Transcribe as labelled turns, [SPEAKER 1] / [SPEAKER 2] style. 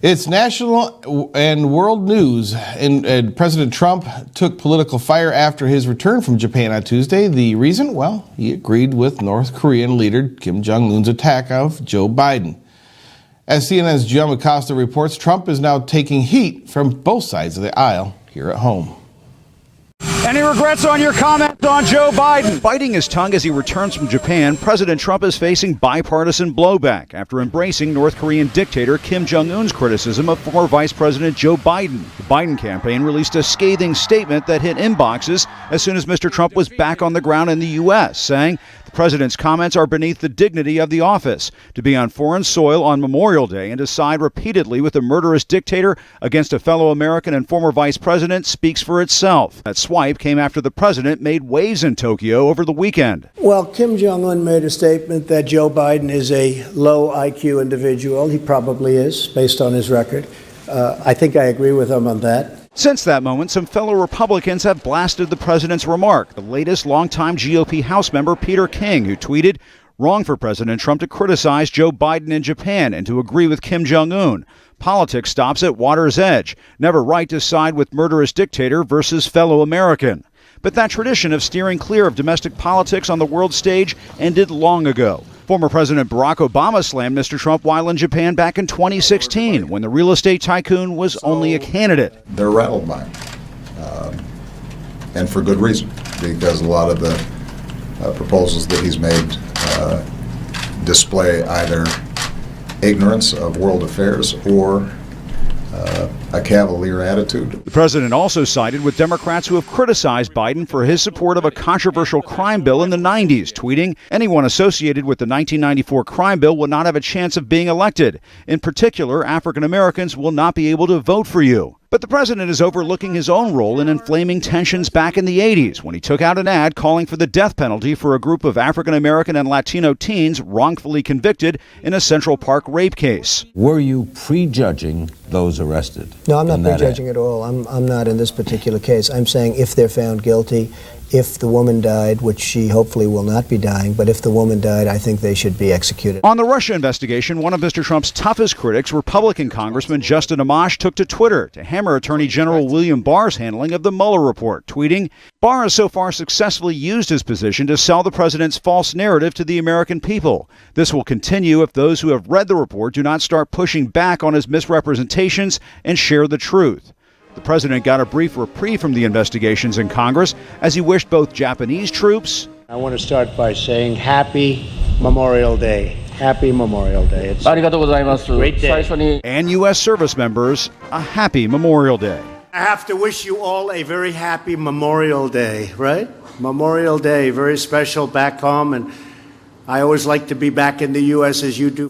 [SPEAKER 1] It's national and world news, and President Trump took political fire after his return from Japan on Tuesday. The reason? Well, he agreed with North Korean leader Kim Jong-un's attack of Joe Biden. As CNN's Jim Acosta reports, Trump is now taking heat from both sides of the aisle here at home.
[SPEAKER 2] Any regrets on your comment on Joe Biden? Biting his tongue as he returns from Japan, President Trump is facing bipartisan blowback after embracing North Korean dictator Kim Jong-un's criticism of former Vice President Joe Biden. The Biden campaign released a scathing statement that hit inboxes as soon as Mr. Trump was back on the ground in the U.S., saying the president's comments are beneath the dignity of the office. To be on foreign soil on Memorial Day and to side repeatedly with a murderous dictator against a fellow American and former vice president speaks for itself. That swipe came after the president made waves in Tokyo over the weekend.
[SPEAKER 3] Well, Kim Jong-un made a statement that Joe Biden is a low IQ individual. He probably is, based on his record. I think I agree with him on that.
[SPEAKER 2] Since that moment, some fellow Republicans have blasted the president's remark. The latest, longtime GOP House member Peter King, who tweeted, "Wrong for President Trump to criticize Joe Biden in Japan and to agree with Kim Jong-un. Politics stops at water's edge. Never right to side with murderous dictator versus fellow American." But that tradition of steering clear of domestic politics on the world stage ended long ago. Former President Barack Obama slammed Mr. Trump while in Japan back in 2016 when the real estate tycoon was only a candidate.
[SPEAKER 4] They're rattled by him, and for good reason, because a lot of the proposals that he's made display either ignorance of world affairs or a cavalier attitude.
[SPEAKER 2] The president also sided with Democrats who have criticized Biden for his support of a controversial crime bill in the 90s, tweeting, "Anyone associated with the 1994 crime bill will not have a chance of being elected. In particular, African Americans will not be able to vote for you." But the president is overlooking his own role in inflaming tensions back in the 80s when he took out an ad calling for the death penalty for a group of African American and Latino teens wrongfully convicted in a Central Park rape case.
[SPEAKER 5] Were you prejudging those arrested?
[SPEAKER 3] No, I'm not prejudging at all. I'm not in this particular case. I'm saying if they're found guilty, if the woman died, which she hopefully will not be dying, but if the woman died, I think they should be executed.
[SPEAKER 2] On the Russia investigation, one of Mr. Trump's toughest critics, Republican Congressman Justin Amash, took to Twitter to hammer Attorney General William Barr's handling of the Mueller report, tweeting, "Barr has so far successfully used his position to sell the president's false narrative to the American people. This will continue if those who have read the report do not start pushing back on his misrepresentations and share the truth." The president got a brief reprieve from the investigations in Congress as he wished both Japanese troops.
[SPEAKER 6] I want to start by saying Happy Memorial Day. Happy Memorial Day. It's a great day.
[SPEAKER 2] And U.S. service members a happy Memorial Day.
[SPEAKER 3] I have to wish you all a very happy Memorial Day, right? Memorial Day, very special back home, and I always like to be back in the U.S. as you do.